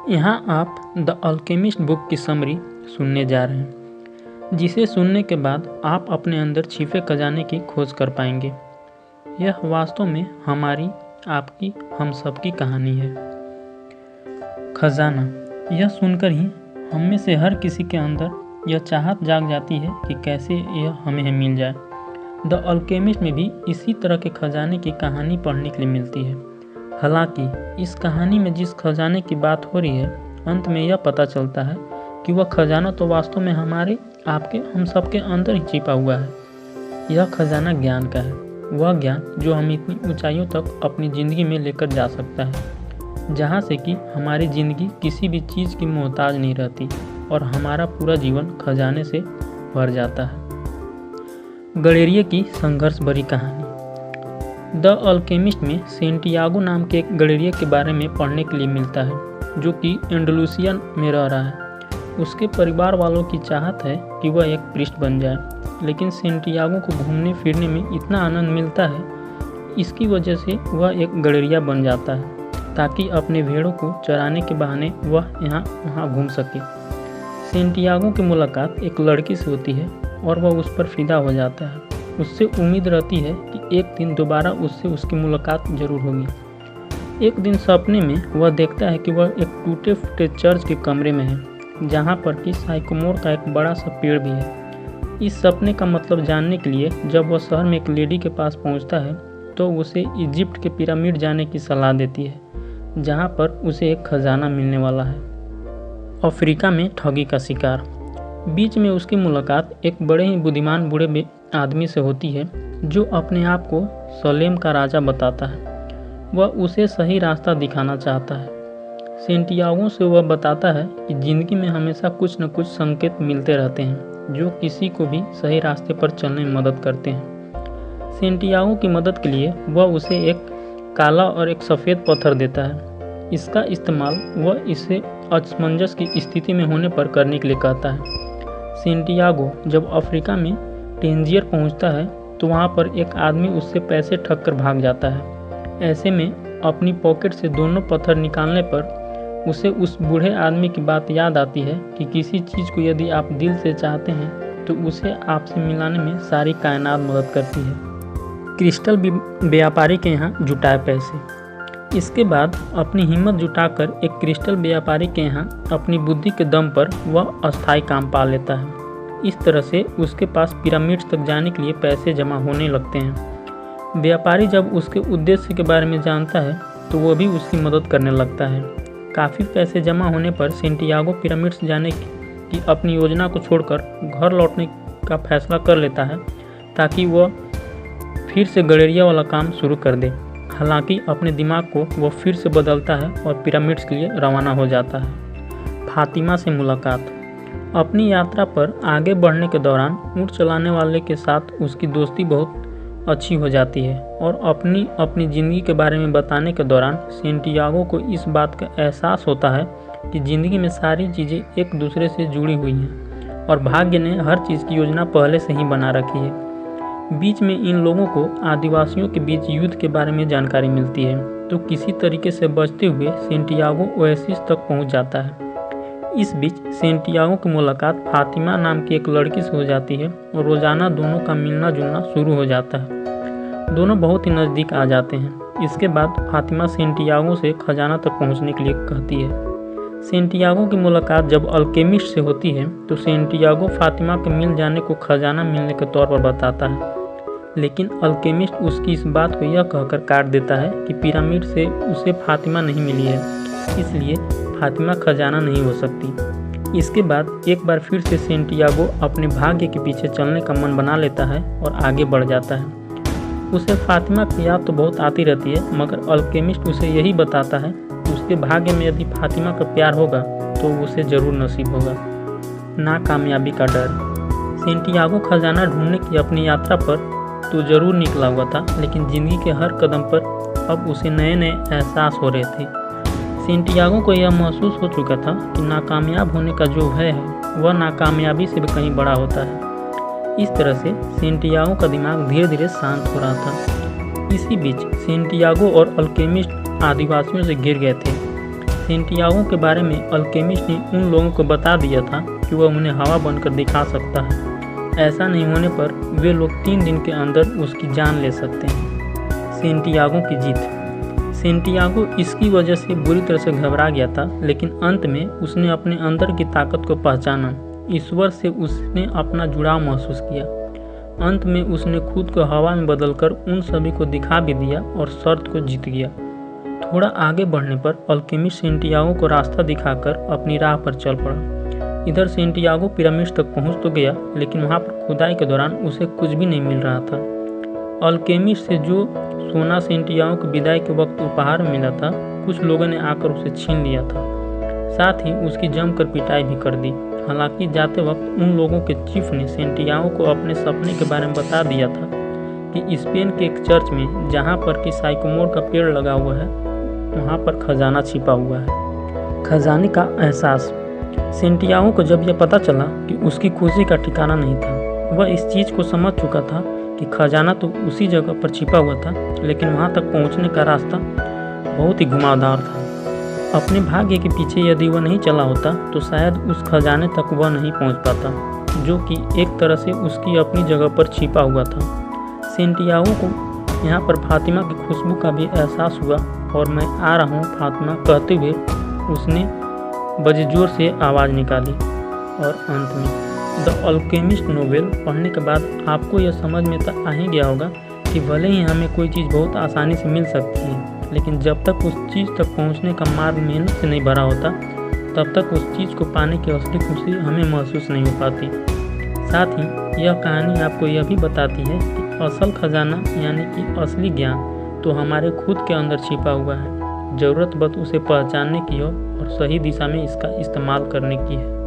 यहाँ आप the alchemist book की समरी सुनने जा रहे हैं, जिसे सुनने के बाद आप अपने अंदर छिपे खजाने की खोज कर पाएंगे। यह वास्तव में हमारी, आपकी, हम सबकी कहानी है। खजाना, यह सुनकर ही हम में से हर किसी के अंदर यह चाहत जाग जाती है कि कैसे यह हमें मिल जाए। द अल्केमिस्ट में भी इसी तरह के खजाने की कहानी पढ़ने के लिए मिलती है। हालांकि इस कहानी में जिस खजाने की बात हो रही है, अंत में यह पता चलता है कि वह खजाना तो वास्तव में हमारे, आपके, हम सबके अंदर ही छिपा हुआ है। यह खजाना ज्ञान का है, वह ज्ञान जो हम इतनी ऊंचाइयों तक अपनी ज़िंदगी में लेकर जा सकता है, जहाँ से कि हमारी ज़िंदगी किसी भी चीज़ की मोहताज नहीं रहती और हमारा पूरा जीवन खजाने से भर जाता है। गडेरिये की संघर्ष भरी कहानी। द अल्केमिस्ट में सेंटियागो नाम के एक गडेरिये के बारे में पढ़ने के लिए मिलता है, जो कि एंडलूसिया में रह रहा है। उसके परिवार वालों की चाहत है कि वह एक प्रीस्ट बन जाए, लेकिन सेंटियागो को घूमने फिरने में इतना आनंद मिलता है, इसकी वजह से वह एक गडेरिया बन जाता है ताकि अपने भेड़ों को चराने के बहाने वह यहाँ वहाँ घूम सके। सेंटियागो की मुलाकात एक लड़की से होती है और वह उस पर फिदा हो जाता है। उससे उम्मीद रहती है कि एक दिन दोबारा उससे उसकी मुलाकात जरूर होगी। एक दिन सपने में वह देखता है कि वह एक टूटे फूटे चर्च के कमरे में है, जहाँ पर कि साइकोमोर का एक बड़ा सा पेड़ भी है। इस सपने का मतलब जानने के लिए जब वह शहर में एक लेडी के पास पहुँचता है, तो उसे इजिप्ट के पिरामिड जाने की सलाह देती है, जहाँ पर उसे एक खजाना मिलने वाला है। अफ्रीका में ठगी का शिकार। बीच में उसकी मुलाकात एक बड़े ही बुद्धिमान बूढ़े आदमी से होती है, जो अपने आप को सलेम का राजा बताता है। वह उसे सही रास्ता दिखाना चाहता है। सेंटियागो से वह बताता है कि ज़िंदगी में हमेशा कुछ न कुछ संकेत मिलते रहते हैं, जो किसी को भी सही रास्ते पर चलने में मदद करते हैं। सेंटियागो की मदद के लिए वह उसे एक काला और एक सफ़ेद पत्थर देता है। इसका इस्तेमाल वह इसे असमंजस की स्थिति में होने पर करने के लिए कहता है। सेंटियागो जब अफ्रीका में टेंजियर पहुंचता है, तो वहां पर एक आदमी उससे पैसे ठग कर भाग जाता है। ऐसे में अपनी पॉकेट से दोनों पत्थर निकालने पर उसे उस बूढ़े आदमी की बात याद आती है कि किसी चीज़ को यदि आप दिल से चाहते हैं तो उसे आपसे मिलाने में सारी कायनात मदद करती है। क्रिस्टल व्यापारी के यहाँ जुटाए पैसे। इसके बाद अपनी हिम्मत जुटाकर एक क्रिस्टल व्यापारी के यहाँ अपनी बुद्धि के दम पर वह अस्थायी काम पा लेता है। इस तरह से उसके पास पिरामिड्स तक जाने के लिए पैसे जमा होने लगते हैं। व्यापारी जब उसके उद्देश्य के बारे में जानता है, तो वह भी उसकी मदद करने लगता है। काफ़ी पैसे जमा होने पर सेंटियागो पिरामिड्स जाने की अपनी योजना को छोड़कर घर लौटने का फैसला कर लेता है, ताकि वह फिर से गडेरिया वाला काम शुरू कर दे। हालांकि अपने दिमाग को वह फिर से बदलता है और पिरामिड्स के लिए रवाना हो जाता है। फातिमा से मुलाकात। अपनी यात्रा पर आगे बढ़ने के दौरान ऊँट चलाने वाले के साथ उसकी दोस्ती बहुत अच्छी हो जाती है और अपनी ज़िंदगी के बारे में बताने के दौरान सेंटियागो को इस बात का एहसास होता है कि ज़िंदगी में सारी चीज़ें एक दूसरे से जुड़ी हुई हैं और भाग्य ने हर चीज़ की योजना पहले से ही बना रखी है। बीच में इन लोगों को आदिवासियों के बीच युद्ध के बारे में जानकारी मिलती है, तो किसी तरीके से बचते हुए सेंटियागो ओएसिस तक पहुंच जाता है। इस बीच सेंटियागो की मुलाकात फातिमा नाम की एक लड़की से हो जाती है और रोज़ाना दोनों का मिलना जुलना शुरू हो जाता है। दोनों बहुत ही नज़दीक आ जाते हैं। इसके बाद फातिमा सेंटियागो से खजाना तक पहुंचने के लिए कहती है। सेंटियागो की मुलाकात जब अल्केमिस्ट से होती है, तो सेंटियागो फातिमा के मिल जाने को खजाना मिलने के तौर पर बताता है, लेकिन अल्केमिस्ट उसकी इस बात को यह कहकर काट देता है कि पिरामिड से उसे फातिमा नहीं मिली है, इसलिए फातिमा खजाना नहीं हो सकती। इसके बाद एक बार फिर से सेंटियागो अपने भाग्य के पीछे चलने का मन बना लेता है और आगे बढ़ जाता है। उसे फातिमा की याद तो बहुत आती रहती है, मगर अल्केमिस्ट उसे यही बताता है कि उसके भाग्य में यदि फातिमा का प्यार होगा तो उसे ज़रूर नसीब होगा। नाकामयाबी का डर। सेंटियागो खजाना ढूंढने की अपनी यात्रा पर तो ज़रूर निकला हुआ था, लेकिन ज़िंदगी के हर कदम पर अब उसे नए नए एहसास हो रहे थे। सेंटियागो को यह महसूस हो चुका था कि नाकामयाब होने का जो भय है, वह नाकामयाबी से भी कहीं बड़ा होता है। इस तरह से सेंटियागो का दिमाग धीरे धीरे शांत हो रहा था। इसी बीच सेंटियागो और अल्केमिस्ट आदिवासियों से घिर गए थे। सेंटियागो के बारे में अल्केमिस्ट ने उन लोगों को बता दिया था कि वह उन्हें हवा बनकर दिखा सकता है। ऐसा नहीं होने पर वे लोग 3 दिन के अंदर उसकी जान ले सकते हैं। सेंटियागो की जीत। सेंटियागो इसकी वजह से बुरी तरह से घबरा गया था, लेकिन अंत में उसने अपने अंदर की ताकत को पहचाना। ईश्वर से उसने अपना जुड़ाव महसूस किया। अंत में उसने खुद को हवा में बदलकर उन सभी को दिखा भी दिया और शर्त को जीत गया। थोड़ा आगे बढ़ने पर अल्केमिस्ट सेंटियागो को रास्ता दिखाकर अपनी राह पर चल पड़ा। इधर सेंटियागो पिरामिड तक पहुंच तो गया, लेकिन वहां पर खुदाई के दौरान उसे कुछ भी नहीं मिल रहा था। अल्केमिस्ट से जो सोना सेंटियागो को विदाई के वक्त उपहार में मिला था, कुछ लोगों ने आकर उसे छीन लिया था। साथ ही उसकी जमकर पिटाई भी कर दी। हालांकि जाते वक्त उन लोगों के चीफ ने सेंटियागो को अपने सपने के बारे में बता दिया था कि स्पेन के एक चर्च में, जहां पर कि साइकोमोर का पेड़ लगा हुआ है, वहां पर खजाना छिपा हुआ है। खजाने का एहसास। सेंटियागो को जब यह पता चला कि उसकी खुशी का ठिकाना नहीं था, वह इस चीज़ को समझ चुका था कि खजाना तो उसी जगह पर छिपा हुआ था, लेकिन वहां तक पहुंचने का रास्ता बहुत ही घुमावदार था। अपने भाग्य के पीछे यदि वह नहीं चला होता तो शायद उस खजाने तक वह नहीं पहुंच पाता, जो कि एक तरह से उसकी अपनी जगह पर छिपा हुआ था। सेंटियागो को यहाँ पर फातिमा की खुशबू का भी एहसास हुआ और मैं आ रहा हूँ फातिमा कहते हुए उसने बड़जोर से आवाज़ निकाली। और अंत में द अल्केमिस्ट नोवेल पढ़ने के बाद आपको यह समझ में तो आ ही गया होगा कि भले ही हमें कोई चीज़ बहुत आसानी से मिल सकती है, लेकिन जब तक उस चीज़ तक पहुंचने का मार्ग मेहनत से नहीं भरा होता, तब तक उस चीज़ को पाने की असली खुशी हमें महसूस नहीं हो पाती। साथ ही यह कहानी आपको यह भी बताती है कि असल खजाना यानी कि असली ज्ञान तो हमारे खुद के अंदर छिपा हुआ है। ज़रूरत बस उसे पहचानने की हो और सही दिशा में इसका इस्तेमाल करने की है।